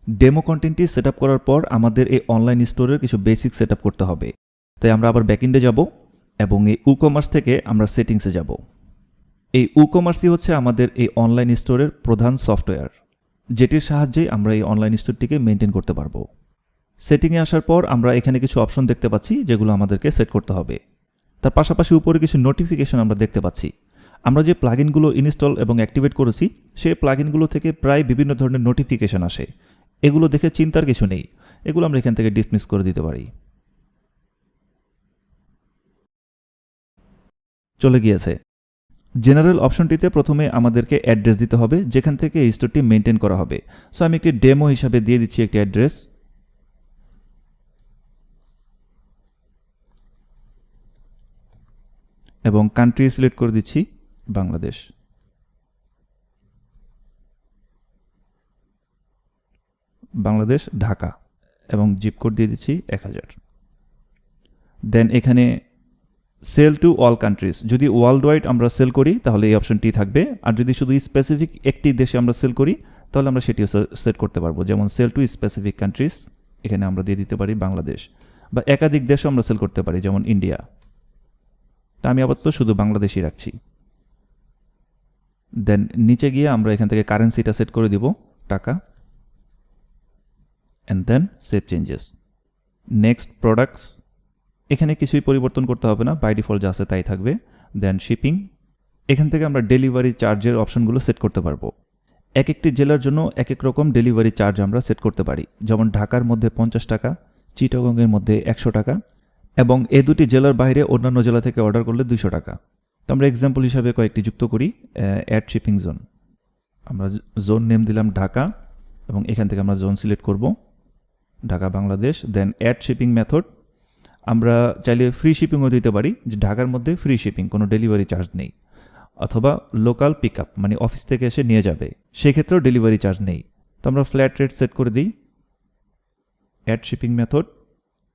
Demo কন্টেন্টটি set up করার পর আমাদের এই অনলাইন স্টোরের কিছু বেসিক সেট আপ করতে হবে। তাই আমরা আবার ব্যাকএন্ডে যাব এবং এই ই-কমার্স থেকে আমরা সেটিংসে যাব। এই ই-কমার্সই হচ্ছে আমাদের এই অনলাইন স্টোরের প্রধান সফটওয়্যার, যেটির সাহায্যে আমরা এই অনলাইন স্টোরটিকে মেনটেন করতে পারবো। সেটিংয়ে আসার পর আমরা এখানে কিছু অপশন দেখতে পাচ্ছি যেগুলো আমাদেরকে সেট করতে হবে। তার পাশাপাশি উপরে কিছু নোটিফিকেশন আমরা দেখতে পাচ্ছি। আমরা যে প্লাগইনগুলো ইনস্টল এবং অ্যাক্টিভেট করেছি সেই প্লাগইনগুলো থেকে প্রায় বিভিন্ন ধরনের নোটিফিকেশন আসে। এগুলো দেখে চিন্তার কিছু নেই, এগুলো আমরা এখান থেকে ডিসমিস করে দিতে পারি। চলে গিয়েছে। জেনারেল অপশনটিতে প্রথমে আমাদেরকে অ্যাড্রেস দিতে হবে যেখান থেকে এই স্টোরটি মেনটেন করা হবে। সো আমি একটি ডেমো হিসাবে দিয়ে দিচ্ছি একটি অ্যাড্রেস, এবং কান্ট্রি সিলেক্ট করে দিচ্ছি বাংলাদেশ। বাংলাদেশ, ঢাকা, এবং জিপ কোড দিয়ে দিচ্ছি 1000। দেন এখানে সেল টু অল কান্ট্রিজ, যদি ওয়ার্ল্ড ওয়াইড আমরা সেল করি তাহলে এই অপশনটি থাকবে, আর যদি শুধু স্পেসিফিক একটি দেশে আমরা সেল করি তাহলে আমরা সেটিও সেট করতে পারবো। যেমন সেল টু স্পেসিফিক কান্ট্রিজ, এখানে আমরা দিয়ে দিতে পারি বাংলাদেশ, বা একাধিক দেশও আমরা সেল করতে পারি যেমন ইন্ডিয়া। তা আমি আপাতত শুধু বাংলাদেশই রাখছি। দেন নিচে গিয়ে আমরা এখান থেকে কারেন্সিটা সেট করে দিব টাকা, and then save changes. Next products, এখানে কিছুই পরিবর্তন করতে হবে না, বাই ডিফল্ট যা আছে তাই থাকবে। দেন শিপিং, এখান থেকে আমরা ডেলিভারি চার্জের অপশনগুলো সেট করতে পারবো। এক একটি জেলার জন্য এক এক রকম ডেলিভারি চার্জ আমরা সেট করতে পারি, যেমন ঢাকার মধ্যে 50 টাকা, চিটাগংয়ের মধ্যে 100 টাকা, এবং এই দুটি জেলার বাইরে অন্যান্য জেলা থেকে অর্ডার করলে 200 টাকা। তো আমরা এক্সাম্পল হিসাবে কয়েকটি যুক্ত করি। অ্যাড শিপিং জোন, আমরা জোন নেম দিলাম ঢাকা, এবং এখান থেকে আমরা জোন সিলেক্ট করব ঢাকা, বাংলাদেশ। দেন অ্যাড শিপিং মেথড, আমরা চাইলে ফ্রি শিপিংও দিতে পারি, যে ঢাকার মধ্যে ফ্রি শিপিং, কোনো ডেলিভারি চার্জ নেই, অথবা লোকাল পিক আপ, মানে অফিস থেকে এসে নিয়ে যাবে, সেক্ষেত্রেও ডেলিভারি চার্জ নেই। তো আমরা ফ্ল্যাট রেট সেট করে দিই, অ্যাড শিপিং মেথড।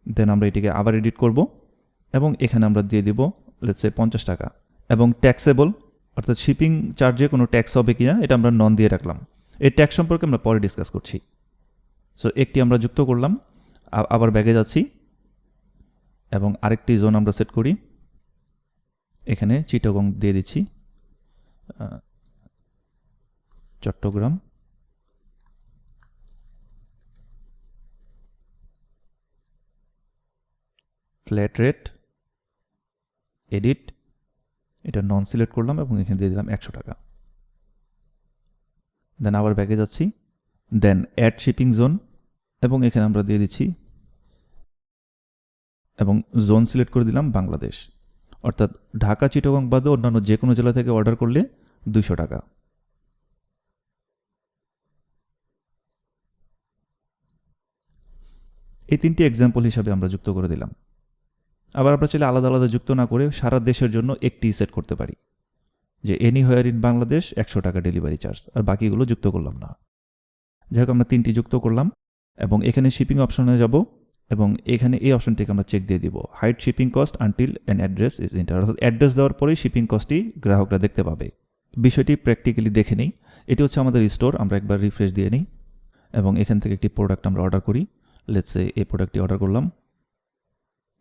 দেন আমরা এটিকে আবার এডিট করব, এবং এখানে আমরা দিয়ে দিব লেটস সে 50 টাকা। এবং ট্যাক্সেবল, অর্থাৎ শিপিং চার্জে কোনো ট্যাক্স হবে কিনা এটা আমরা নন দিয়ে রাখলাম। এই ট্যাক্স সম্পর্কে আমরা পরে ডিসকাস করছি। সো একটি আমরা যুক্ত করলাম, আবার ব্যাগে যাচ্ছি, এবং আরেকটি জোন আমরা সেট করি, এখানে চিটাগং দিয়ে দিচ্ছি, চট্টগ্রাম, ফ্ল্যাট রেট, এডিট, এটা নন সিলেক্ট করলাম এবং এখানে দিয়ে দিলাম 100 টাকা। দেন আবার ব্যাগে যাচ্ছি, দেন অ্যাড শিপিং জোন, এবং এখানে আমরা দিয়ে দিচ্ছি, এবং জোন সিলেক্ট করে দিলাম বাংলাদেশ, অর্থাৎ ঢাকা, চিটাগং বাদে অন্যান্য যে কোনো জেলা থেকে অর্ডার করলে 200 টাকা। এই তিনটি এক্সাম্পল হিসাবে আমরা যুক্ত করে দিলাম। আবার আমরা চাইলে আলাদা আলাদা যুক্ত না করে সারা দেশের জন্য একটি সেট করতে পারি, যে এনিহোয়ার ইন বাংলাদেশ 100 টাকা ডেলিভারি চার্জ, আর বাকিগুলো যুক্ত করলাম না। যাই হোক, আমরা তিনটি যুক্ত করলাম, এবং এখানে শিপিং অপশনে যাব, এবং এখানে এই অপশনটিকে আমরা চেক দিয়ে দিব, hide shipping cost until an address is enter, অর্থাৎ অ্যাড্রেস দেওয়ার পরেই শিপিং কস্টটি গ্রাহকরা দেখতে পাবে। বিষয়টি প্র্যাকটিক্যালি দেখে নেই। এটি হচ্ছে আমাদের স্টোর, আমরা একবার রিফ্রেশ দিয়ে নিই, এবং এখান থেকে একটি প্রোডাক্ট আমরা অর্ডার করি। লেটস সে এই প্রোডাক্টটি অর্ডার করলাম,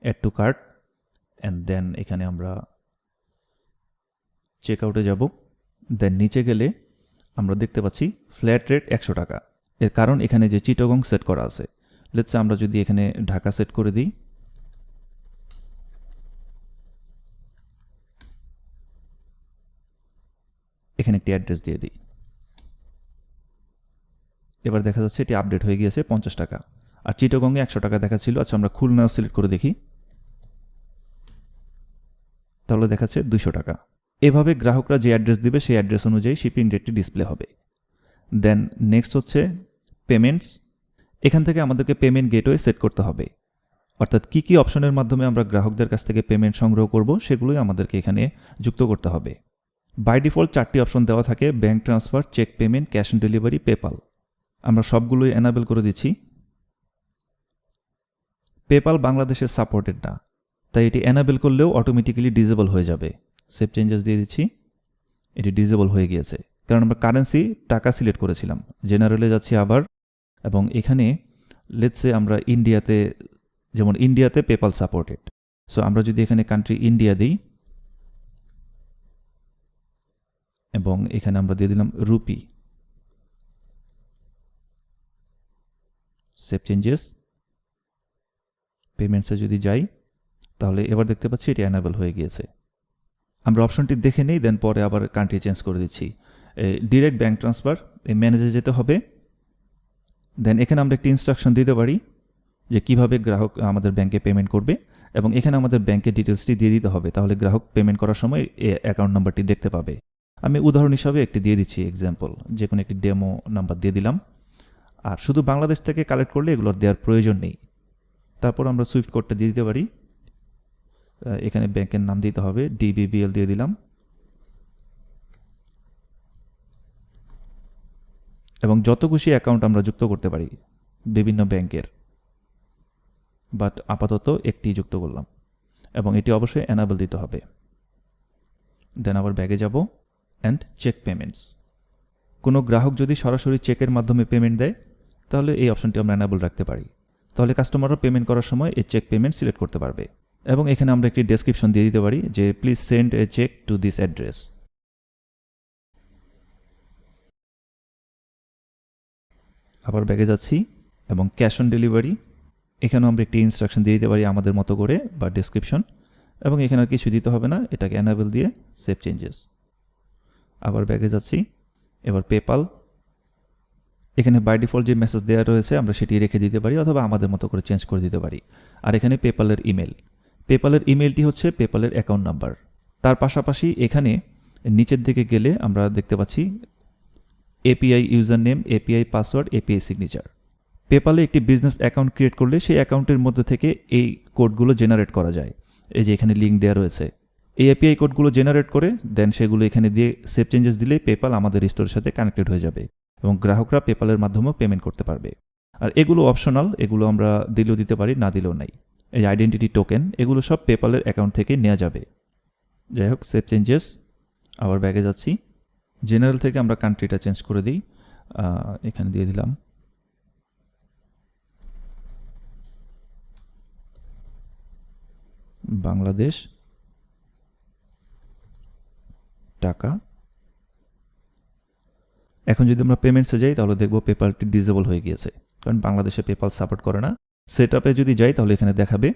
add to cart, and then এখানে আমরা চেক আউটে যাব। দেন নিচে গেলে আমরা দেখতে পাচ্ছি ফ্ল্যাট রেট 100 টাকা। এর কারণ এখানে যে চিটাগং সেট করা আছে। লেটস সে আমরা যদি এখানে ঢাকা সেট করে দিই, এখানে একটি অ্যাড্রেস দিয়ে দিই, এবার দেখা যাচ্ছে এটি আপডেট হয়ে গিয়েছে 50 টাকা, আর চিটাগংয়ে 100 টাকা দেখাচ্ছিল। আচ্ছা, আমরা খুলনা সিলেক্ট করে দেখি, তাহলে দেখাচ্ছে 200 টাকা। এভাবে গ্রাহকরা যে অ্যাড্রেস দিবে সেই অ্যাড্রেস অনুযায়ী শিপিং রেটটি ডিসপ্লে হবে। দেন নেক্সট হচ্ছে পেমেন্টস। এখান থেকে আমাদেরকে পেমেন্ট গেটওয়ে সেট করতে হবে, অর্থাৎ কী কী অপশনের মাধ্যমে আমরা গ্রাহকদের কাছ থেকে পেমেন্ট সংগ্রহ করব সেগুলোই আমাদেরকে এখানে যুক্ত করতে হবে। বাই ডিফল্ট 4টি অপশন দেওয়া থাকে, bank transfer, check payment, cash on delivery, PayPal. আমরা সবগুলোই এনাবেল করে দিচ্ছি। পেপাল বাংলাদেশের সাপোর্টেড না, তাই এটি এনাবেল করলেও অটোমেটিক্যালি ডিজেবল হয়ে যাবে। সেভ চেঞ্জেস দিয়ে দিচ্ছি, এটি ডিজেবল হয়ে গিয়েছে, কারণ আমরা কারেন্সি টাকা সিলেক্ট করেছিলাম। জেনারেলে যাচ্ছি আবার, এবং এখানে লেটস সে আমরা ইন্ডিয়াতে, যেমন ইন্ডিয়াতে পেপাল সাপোর্টেড, সো আমরা যদি এখানে কান্ট্রি ইন্ডিয়া দিই এবং এখানে আমরা দিয়ে দিলাম রুপি, সেভ চেঞ্জেস, পেমেন্টসে যদি যাই তাহলে এবার দেখতে পাচ্ছি এটি অ্যানাবেল হয়ে গিয়েছে। আমরা অপশনটি দেখে নেই, দেন পরে আবার কান্ট্রি চেঞ্জ করে দিচ্ছি। ডিরেক্ট ব্যাঙ্ক ট্রান্সফার, এই ম্যানেজে যেতে হবে, দেন এখানে আমরা একটি ইনস্ট্রাকশন দিতে পারি যে কিভাবে গ্রাহক আমাদের ব্যাংকে পেমেন্ট করবে, এবং এখানে আমাদের ব্যাংকের ডিটেলসটি দিয়ে দিতে হবে, তাহলে গ্রাহক পেমেন্ট করার সময় অ্যাকাউন্ট নাম্বারটি দেখতে পাবে। আমি উদাহরণ হিসাবে একটি দিয়ে দিচ্ছি, এক্সাম্পল, যে কোনো একটি ডেমো নাম্বার দিয়ে দিলাম। আর শুধু বাংলাদেশ থেকে কালেক্ট করলে এগুলোর দেওয়ার প্রয়োজন নেই। তারপর আমরা সুইফট কোডটা দিয়ে দিতে পারি, এখানে ব্যাংকের নাম দিতে হবে, DBBL দিয়ে দিলাম, এবং যত খুশি অ্যাকাউন্ট আমরা যুক্ত করতে পারি বিভিন্ন ব্যাংকের, বাট আপাতত একটি যুক্ত করলাম, এবং এটি অবশ্যই অ্যানাবেল দিতে হবে। দেন আবার ব্যাগে যাব অ্যান্ড চেক পেমেন্টস। কোনো গ্রাহক যদি সরাসরি চেকের মাধ্যমে পেমেন্ট দেয় তাহলে এই অপশনটি আমরা অ্যানাবেল রাখতে পারি, তাহলে কাস্টমাররা পেমেন্ট করার সময় এই চেক পেমেন্ট সিলেক্ট করতে পারবে। এবং এখানে আমরা একটি ডেসক্রিপশন দিয়ে দিতে পারি যে please send a check to this address. আবার ব্যাগে যাচ্ছি এবং ক্যাশ অন ডেলিভারি, এখানেও আমরা একটি ইনস্ট্রাকশন দিয়ে দিতে পারি আমাদের মতো করে বা ডেসক্রিপশন, এবং এখানে আর কিছু দিতে হবে না, এটাকে অ্যানাবেল দিয়ে সেভ চেঞ্জেস। আবার ব্যাগে যাচ্ছি, এবার পেপাল, এখানে বাই ডিফল্ট যে মেসেজ দেওয়া রয়েছে আমরা সেটি রেখে দিতে পারি অথবা আমাদের মতো করে চেঞ্জ করে দিতে পারি। আর এখানে পেপালের ইমেল, পেপালের ইমেলটি হচ্ছে পেপালের অ্যাকাউন্ট নাম্বার। তার পাশাপাশি এখানে নিচের দিকে গেলে আমরা দেখতে পাচ্ছি API user name, API password, API signature. পেপালে একটি বিজনেস অ্যাকাউন্ট ক্রিয়েট করলে সেই অ্যাকাউন্টের মধ্যে থেকে এই কোডগুলো জেনারেট করা যায়, এই যে এখানে লিঙ্ক দেওয়া রয়েছে। এই এপিআই কোডগুলো জেনারেট করে দেন সেগুলো এখানে দিয়ে সেভ চেঞ্জেস দিলেই পেপাল আমাদের স্টোরের সাথে কানেক্টেড হয়ে যাবে এবং গ্রাহকরা পেপালের মাধ্যমেও পেমেন্ট করতে পারবে। আর এগুলো অপশনাল, এগুলো আমরা দিলেও দিতে পারি, না দিলেও নাই। এই আইডেন্টিটি টোকেন, এগুলো সব পেপালের অ্যাকাউন্ট থেকে নেওয়া যাবে। যাই হোক, সেভ চেঞ্জেস, আবার ব্যাগে যাচ্ছি, জেনারেল থেকে আমরা কান্ট্রিটা চেঞ্জ করে দিই, এখানে দিয়ে দিলাম বাংলাদেশ, টাকা। এখন যদি আমরা পেমেন্টসে যাই তাহলে দেখব পেপালটি ডিসেবল হয়ে গিয়েছে, কারণ বাংলাদেশে পেপাল সাপোর্ট করে না। সেটআপে যদি যাই তাহলে এখানে দেখাবে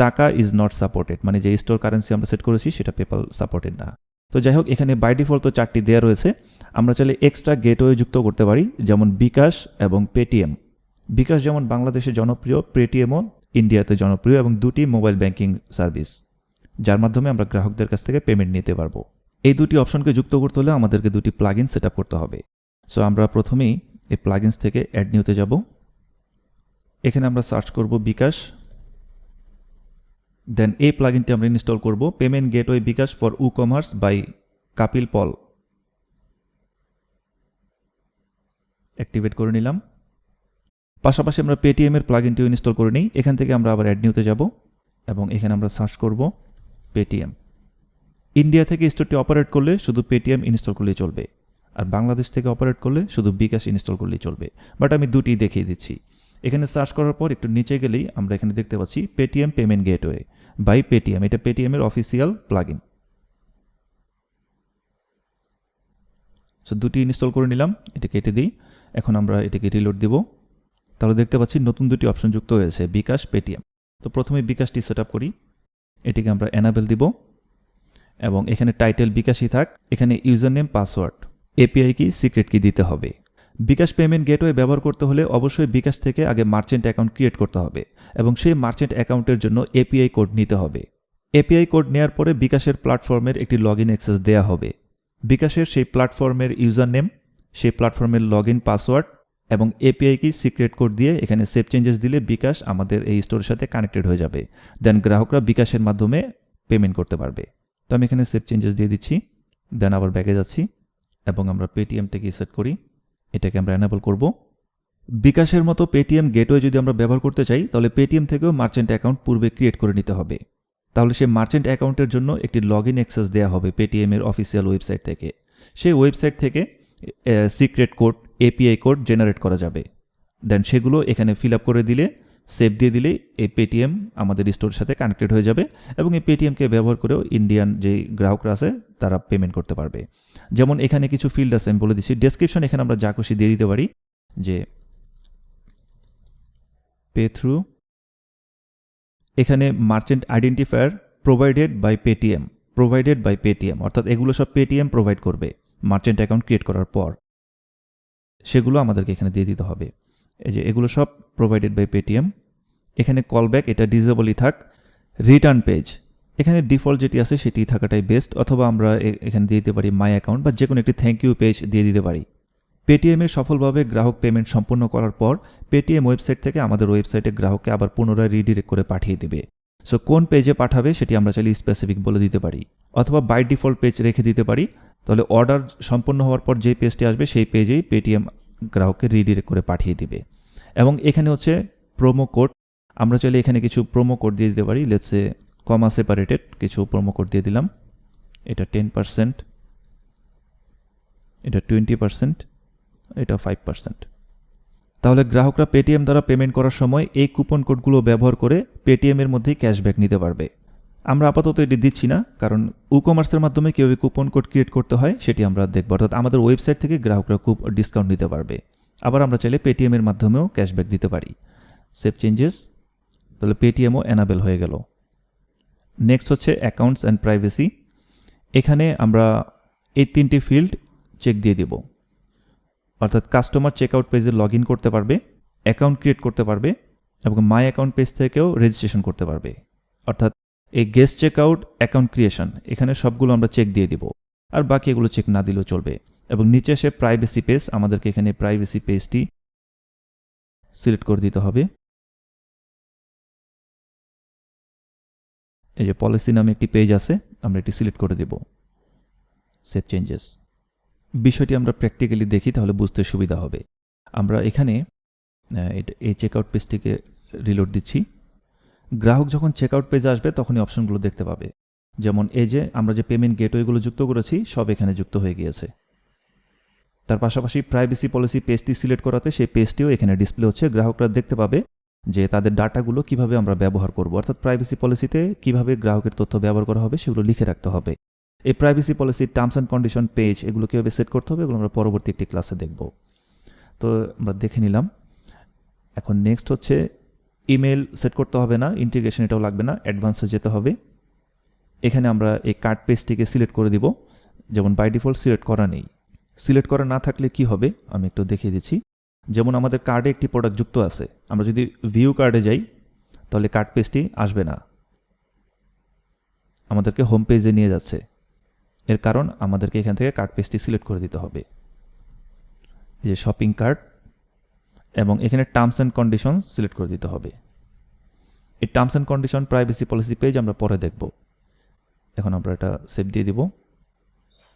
টাকা ইজ নট সাপোর্টেড, মানে যে স্টোর কারেন্সি আমরা সেট করেছি সেটা পেপাল সাপোর্টেড না। তো যাই হোক, এখানে বাই ডিফল্ট তো 4টি দেওয়া রয়েছে, আমরা চাইলে এক্সট্রা গেটওয়ে যুক্ত করতে পারি, যেমন বিকাশ এবং পেটিএম। বিকাশ যেমন বাংলাদেশে জনপ্রিয়, পেটিএমও ইন্ডিয়াতে জনপ্রিয়, এবং 2টি মোবাইল ব্যাংকিং সার্ভিস যার মাধ্যমে আমরা গ্রাহকদের কাছ থেকে পেমেন্ট নিতে পারবো। এই 2টি অপশনকে যুক্ত করতে হলে আমাদেরকে 2টি প্লাগইন সেট আপ করতে হবে। সো আমরা প্রথমেই এই প্লাগইনস থেকে অ্যাড নিউতে যাব, এখানে আমরা সার্চ করব বিকাশ, দেন এই প্লাগইনটি আমরা ইনস্টল করব, payment gateway bKash for e-commerce by Kapil Paul. Activate করে নিলাম। পাশাপাশি আমরা পেটিএম এর প্লাগইনটিও ইনস্টল করে নিই। এখান থেকে আমরা আবার অ্যাড নিউতে যাব এবং এখানে আমরা সার্চ করব পেটিএম। ইন্ডিয়া থেকে স্টোরটি অপারেট করলে শুধু পেটিএম ইনস্টল করলেই চলবে, আর বাংলাদেশ থেকে অপারেট করলে শুধু বিকাশ ইনস্টল করলেই চলবে, বাট আমি 2টি দেখিয়ে দিচ্ছি। এখানে সার্চ করার পর একটু নিচে গেলেই আমরা এখানে দেখতে পাচ্ছি Paytm payment gateway by Paytm, এটা পেটিএম এর অফিসিয়াল প্লাগইন। সো 2টি ইনস্টল করে নিলাম, এটা কেটে দিই। এখন আমরা এটাকে রিলোড দিব, তাহলে দেখতে পাচ্ছি নতুন 2টি অপশন যুক্ত হয়েছে, বিকাশ, পেটিএম। তো প্রথমে বিকাশটি সেট আপ করি, এটিকে আমরা এনাবেল দিব এবং এখানে টাইটেল বিকাশই থাক, এখানে ইউজার নেম, পাসওয়ার্ড, এপিআই কি, সিক্রেট কি দিতে হবে। বিকাশ পেমেন্ট গেটওয়ে ব্যবহার করতে হলে অবশ্যই বিকাশ থেকে আগে মার্চেন্ট অ্যাকাউন্ট ক্রিয়েট করতে হবে এবং সেই মার্চেন্ট অ্যাকাউন্টের জন্য এপিআই কোড নিতে হবে। এপিআই কোড নেওয়ার পরে বিকাশের প্ল্যাটফর্মের একটি লগইন অ্যাক্সেস দেওয়া হবে। বিকাশের সেই প্ল্যাটফর্মের ইউজার নেম, সেই প্ল্যাটফর্মের লগইন পাসওয়ার্ড এবং এপিআই কি, সিক্রেট কোড দিয়ে এখানে সেভ চেঞ্জেস দিলে বিকাশ আমাদের এই স্টোরের সাথে কানেক্টেড হয়ে যাবে। দেন গ্রাহকরা বিকাশের মাধ্যমে পেমেন্ট করতে পারবে। তো আমি এখানে সেভ চেঞ্জেস দিয়ে দিচ্ছি, দেন আবার ব্যাগে যাচ্ছি এবং আমরা পেটিএমটাকে সেট করি, এটাকে আমরা এনাবল করব। বিকাশের মতো পেটিএম গেটওয়ে যদি আমরা ব্যবহার করতে চাই তাহলে পেটিএম থেকেও মার্চেন্ট অ্যাকাউন্ট পূর্বে ক্রিয়েট করে নিতে হবে। তাহলে সেই মার্চেন্ট অ্যাকাউন্টের জন্য একটি লগইন অ্যাক্সেস দেওয়া হবে পেটিএম এর অফিসিয়াল ওয়েবসাইট থেকে। সেই ওয়েবসাইট থেকে secret code, API code generate করা যাবে। দেন সেগুলো এখানে ফিল আপ করে দিলে, সেভ দিয়ে দিলে এই পেটিএম আমাদের স্টোরের সাথে কানেক্টেড হয়ে যাবে এবং এই পেটিএমকে ব্যবহার করেও ইন্ডিয়ান যেই গ্রাহকরা আছে তারা পেমেন্ট করতে পারবে। যেমন এখানে কিছু ফিল্ড আছে, আমি বলে দিচ্ছি। ডেসক্রিপশন এখানে আমরা যা খুশি দিয়ে দিতে পারি, যে পে থ্রু, এখানে merchant identifier provided by Paytm, অর্থাৎ এগুলো সব পেটিএম প্রোভাইড করবে মার্চেন্ট অ্যাকাউন্ট ক্রিয়েট করার পর, সেগুলো আমাদেরকে এখানে দিয়ে দিতে হবে। এই যে এগুলো সব প্রোভাইডেড বাই পেটিএম। এখানে কলব্যাক এটা ডিজেবলই থাক। রিটার্ন পেজ এখানে ডিফল্ট যেটি আছে সেটি থাকাটাই বেস্ট, অথবা আমরা এখানে দিয়ে দিতে পারি মাই অ্যাকাউন্ট বা যে কোনো একটি থ্যাংক ইউ পেজ দিয়ে দিতে পারি। পেটিএমে সফলভাবে গ্রাহক পেমেন্ট সম্পন্ন করার পর পেটিএম ওয়েবসাইট থেকে আমাদের ওয়েবসাইটে গ্রাহককে আবার পুনরায় রিডিরেক্ট করে পাঠিয়ে দিবে। সো কোন পেজে পাঠাবে সেটি আমরা চাইলে স্পেসিফিক বলে দিতে পারি, অথবা বাই ডিফল্ট পেজ রেখে দিতে পারি। তাহলে অর্ডার সম্পন্ন হওয়ার পর যে পেজটি আসবে সেই পেজেই পেটিএম গ্রাহককে রিডিরেক্ট করে পাঠিয়ে দিবে। এবং এখানে হচ্ছে প্রোমো কোড, আমরা চাইলে এখানে কিছু প্রোমো কোড দিয়ে দিতে পারি। লেটসে কমা সেপারেটেড কিছু প্রোমো কোড দিয়ে দিলাম। এটা 10%, এটা 20%, এটা 5%। তাহলে গ্রাহকরা পেটিএম দ্বারা পেমেন্ট করার সময় এই কুপন কোডগুলো ব্যবহার করে পেটিএমের মধ্যেই ক্যাশব্যাক নিতে পারবে। আমরা আপাতত এটি দিচ্ছি না, কারণ ই-কমার্সের মাধ্যমে কীভাবে কুপন কোড ক্রিয়েট করতে হয় সেটি আমরা দেখব, অর্থাৎ আমাদের ওয়েবসাইট থেকে গ্রাহকরা খুব ডিসকাউন্ট নিতে পারবে। আবার আমরা চাইলে পেটিএমের মাধ্যমেও ক্যাশব্যাক দিতে পারি। সেভ চেঞ্জেস, তাহলে পেটিএমও এনাবেল হয়ে গেল। নেক্সট হচ্ছে অ্যাকাউন্টস অ্যান্ড প্রাইভেসি। এখানে আমরা এই 3টি ফিল্ড চেক দিয়ে দেব, অর্থাৎ কাস্টমার চেকআউট পেজে লগ ইন করতে পারবে, অ্যাকাউন্ট ক্রিয়েট করতে পারবে এবং মাই অ্যাকাউন্ট পেজ থেকেও রেজিস্ট্রেশন করতে পারবে। অর্থাৎ এই গেস্ট চেকআউট, অ্যাকাউন্ট ক্রিয়েশন, এখানে সবগুলো আমরা চেক দিয়ে দিব, আর বাকি এগুলো চেক না দিলেও চলবে। এবং নিচে এসে প্রাইভেসি পেজ, আমাদেরকে এখানে প্রাইভেসি পেজটি সিলেক্ট করে দিতে হবে। এই যে পলিসি নামে একটি পেজ আছে, আমরা এটি সিলেক্ট করে দেব। Save changes. বিষয়টি আমরা প্র্যাকটিক্যালি দেখি, তাহলে বুঝতে সুবিধা হবে। আমরা এখানে এই চেকআউট পেজটিকে রিলোড দিচ্ছি। গ্রাহক যখন চেকআউট পেজে আসবে তখনই অপশনগুলো দেখতে পাবে। যেমন এই যে আমরা যে পেমেন্ট গেটওয়েগুলো যুক্ত করেছি সব এখানে যুক্ত হয়ে গিয়েছে। তার পাশাপাশি প্রাইভেসি পলিসি পেজটি সিলেক্ট করাতে সেই পেজটিও এখানে ডিসপ্লে হচ্ছে। গ্রাহকরা দেখতে পাবে যে তাদের ডাটাগুলো কিভাবে আমরা ব্যবহার করব, অর্থাৎ প্রাইভেসি পলিসিতে কিভাবে গ্রাহকের তথ্য ব্যবহার করা হবে সেগুলো লিখে রাখতে হবে। এই প্রাইভেসি পলিসির টার্মস অ্যান্ড কন্ডিশন পেজ, এগুলো কীভাবে সেট করতে হবে এগুলো আমরা পরবর্তী একটি ক্লাসে দেখব। তো আমরা দেখে নিলাম। এখন নেক্সট হচ্ছে ইমেল সেট করতে হবে না, ইন্টিগ্রেশন এটাও লাগবে না, অ্যাডভান্সে যেতে হবে। এখানে আমরা এই কার্ড পেজটিকে সিলেক্ট করে দিব, যেমন বাই ডিফল্ট সিলেক্ট করা নেই। সিলেক্ট করা না থাকলে কি হবে আমি একটু দেখিয়ে দিচ্ছি। যেমন আমাদের কার্ডে একটি প্রোডাক্ট যুক্ত আছে, আমরা যদি ভিউ কার্ডে যাই তাহলে কার্ড পেজটি আসবে না, আমাদেরকে হোম পেজে নিয়ে যাচ্ছে। এর কারণ আমাদেরকে এখান থেকে কার্ড পেজটি সিলেক্ট করে দিতে হবে। এই যে শপিং কার্ট, এবং এখানে টার্মস অ্যান্ড কন্ডিশন সিলেক্ট করে দিতে হবে। এই terms and condition privacy policy page আমরা পরে দেখব। এখন আমরা এটা সেভ দিয়ে দিব।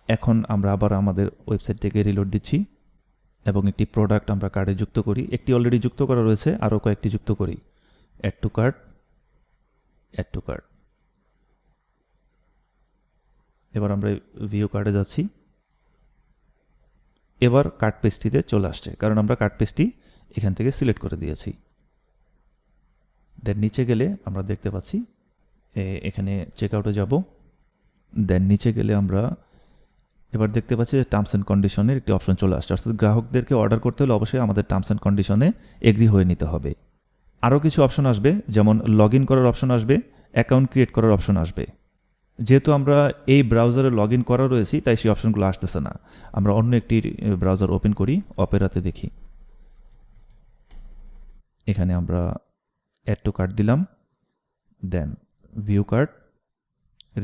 এখন আমরা আবার আমাদের ওয়েবসাইট থেকে রিলোড দিচ্ছি এবং একটি প্রোডাক্ট আমরা কার্ডে যুক্ত করি। একটি অলরেডি যুক্ত করা রয়েছে, আরও কয়েকটি যুক্ত করি। Add to cart, add to cart. এবার আমরা ভিউ কার্ডে যাচ্ছি। এবার কার্ড পেজটিতে চলে আসছে, কারণ আমরা কার্ড পেজটি এখান থেকে সিলেক্ট করে দিয়েছি। দেন নিচে গেলে আমরা দেখতে পাচ্ছি এখানে চেকআউটে যাব। দেন নিচে গেলে আমরা এবার দেখতে পাচ্ছি যে টার্মস অ্যান্ড কন্ডিশনের একটি অপশন চলে আসছে, অর্থাৎ গ্রাহকদেরকে অর্ডার করতে হলে অবশ্যই আমাদের টার্মস অ্যান্ড কন্ডিশনে এগ্রি হয়ে নিতে হবে। আরও কিছু অপশন আসবে, যেমন লগ ইন করার অপশন আসবে, অ্যাকাউন্ট ক্রিয়েট করার অপশন আসবে। যেহেতু আমরা এই ব্রাউজারে লগ ইন করা রয়েছি তাই সেই অপশনগুলো আসতেছে না। আমরা অন্য একটি ব্রাউজার ওপেন করি, অপেরাতে দেখি। এখানে আমরা অ্যাড টু কার্ট দিলাম, দেন ভিউ কার্ট,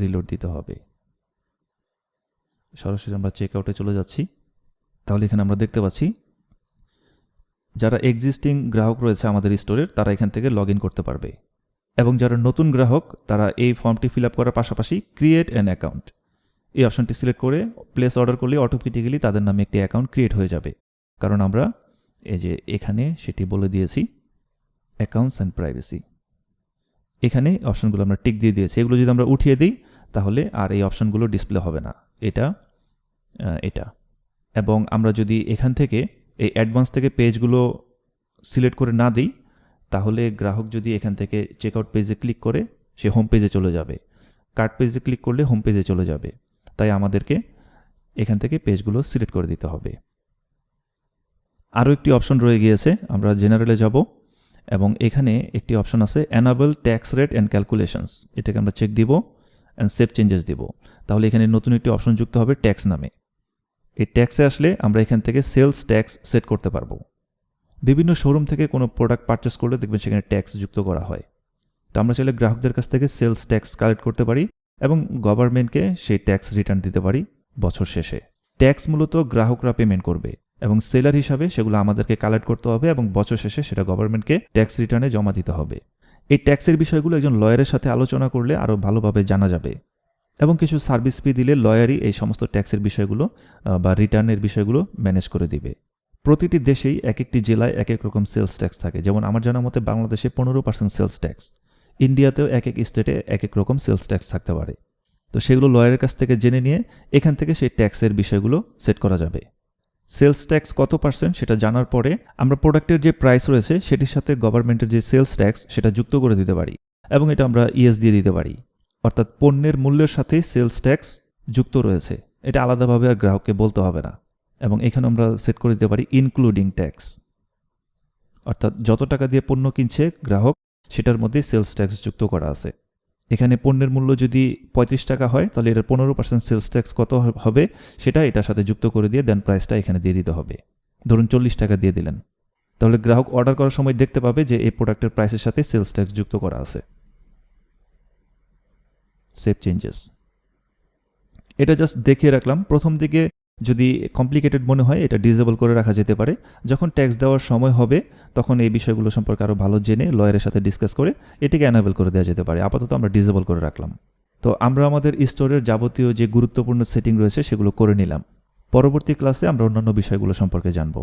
রিলোড দিতে হবে। সরাসরি আমরা চেকআউটে চলে যাচ্ছি। তাহলে এখানে আমরা দেখতে পাচ্ছি যারা এক্সিস্টিং গ্রাহক রয়েছে আমাদের স্টোরের তারা এখান থেকে লগ ইন করতে পারবে, এবং যারা নতুন গ্রাহক তারা এই ফর্মটি ফিল আপ করার পাশাপাশি ক্রিয়েট অ্যান অ্যাকাউন্ট এই অপশনটি সিলেক্ট করে প্লেস অর্ডার করলে অটোমেটিক্যালি তাদের নামে একটি অ্যাকাউন্ট ক্রিয়েট হয়ে যাবে, কারণ আমরা এই যে এখানে সেটি বলে দিয়েছি অ্যাকাউন্টস অ্যান্ড প্রাইভেসি। এখানে অপশনগুলো আমরা টিক দিয়ে দিয়েছি। এগুলো যদি আমরা উঠিয়ে দিই তাহলে আর এই অপশনগুলো ডিসপ্লে হবে না, এটা এটা। এবং আমরা যদি এখান থেকে এই অ্যাডভান্স থেকে পেজগুলো সিলেক্ট করে না দিই, তাহলে গ্রাহক যদি এখান থেকে চেকআউট পেজে ক্লিক করে সে হোম পেজে চলে যাবে, কার্ট পেজে ক্লিক করলে হোম পেজে চলে যাবে। তাই আমাদেরকে এখান থেকে পেজগুলো সিলেক্ট করে দিতে হবে। আরও একটি অপশন রয়ে গিয়েছে, আমরা জেনারেলে যাব এবং এখানে একটি অপশন আছে enable tax rate and calculations, এটাকে আমরা চেক দিব অ্যান্ড সেভ চেঞ্জেস দিব। তাহলে এখানে নতুন একটি অপশন যুক্ত হবে ট্যাক্স নামে। এই ট্যাক্সে আসলে আমরা এখান থেকে সেলস ট্যাক্স সেট করতে পারবো। বিভিন্ন শোরুম থেকে কোনো প্রোডাক্ট পারচেস করলে দেখবেন সেখানে ট্যাক্স যুক্ত করা হয়। তো আমরা চাইলে গ্রাহকদের কাছ থেকে সেলস ট্যাক্স কালেক্ট করতে পারি এবং গভর্নমেন্টকে সেই ট্যাক্স রিটার্ন দিতে পারি বছর শেষে। ট্যাক্স মূলত গ্রাহকরা পেমেন্ট করবে এবং সেলার হিসাবে সেগুলো আমাদেরকে কালেক্ট করতে হবে এবং বছর শেষে সেটা গভর্নমেন্টকে ট্যাক্স রিটার্নে জমা দিতে হবে। এই ট্যাক্সের বিষয়গুলো একজন লয়ারের সাথে আলোচনা করলে আরও ভালোভাবে জানা যাবে এবং কিছু সার্ভিস ফি দিলে লয়ারই এই সমস্ত ট্যাক্সের বিষয়গুলো বা রিটার্নের বিষয়গুলো ম্যানেজ করে দিবে। প্রতিটি দেশেই এক একটি জেলায় এক এক রকম সেলস ট্যাক্স থাকে। যেমন আমার জানা মতে বাংলাদেশে 15% সেলস ট্যাক্স, ইন্ডিয়াতেও এক এক স্টেটে এক এক রকম সেলস ট্যাক্স থাকতে পারে। তো সেগুলো লয়ারের কাছ থেকে জেনে নিয়ে এখান থেকে সেই ট্যাক্সের বিষয়গুলো সেট করা যাবে। সেলস ট্যাক্স কত পার্সেন্ট সেটা জানার পরে আমরা প্রোডাক্টের যে প্রাইস রয়েছে সেটির সাথে গভর্নমেন্টের যে সেলস ট্যাক্স সেটা যুক্ত করে দিতে পারি এবং এটা আমরা ইএস দিয়ে দিতে পারি, অর্থাৎ পণ্যের মূল্যের সাথে সেলস ট্যাক্স যুক্ত রয়েছে, এটা আলাদাভাবে আর গ্রাহককে বলতে হবে না। এবং এখানে আমরা সেট করে দিতে পারি ইনক্লুডিং ট্যাক্স, অর্থাৎ যত টাকা দিয়ে পণ্য কিনছে গ্রাহক সেটার মধ্যে সেলস ট্যাক্স যুক্ত করা আছে। এখানে পণ্যের মূল্য যদি 35 টাকা হয় তাহলে এটার 15% সেলস ট্যাক্স কত হবে সেটা এটার সাথে যুক্ত করে দিয়ে দেন প্রাইসটা এখানে দিয়ে দিতে হবে। ধরুন 40 টাকা দিয়ে দিলেন, তাহলে গ্রাহক অর্ডার করার সময় দেখতে পাবে যে এই প্রোডাক্টের প্রাইসের সাথে সেলস ট্যাক্স যুক্ত করা আছে। সেভ চেঞ্জেস, এটা জাস্ট দেখিয়ে রাখলাম। প্রথম দিকে যদি কমপ্লিকেটেড মনে হয় এটা ডিসেবল করে রাখা যেতে পারে। যখন ট্যাক্স দেওয়ার সময় হবে তখন এই বিষয়গুলো সম্পর্কে আরও ভালো জেনে লয়ারের সাথে ডিসকাস করে এটিকে অ্যানেবল করে দেওয়া যেতে পারে। আপাতত আমরা ডিসেবল করে রাখলাম। তো আমরা আমাদের স্টোরের যাবতীয় যে গুরুত্বপূর্ণ সেটিং রয়েছে সেগুলো করে নিলাম। পরবর্তী ক্লাসে আমরা অন্যান্য বিষয়গুলো সম্পর্কে জানব।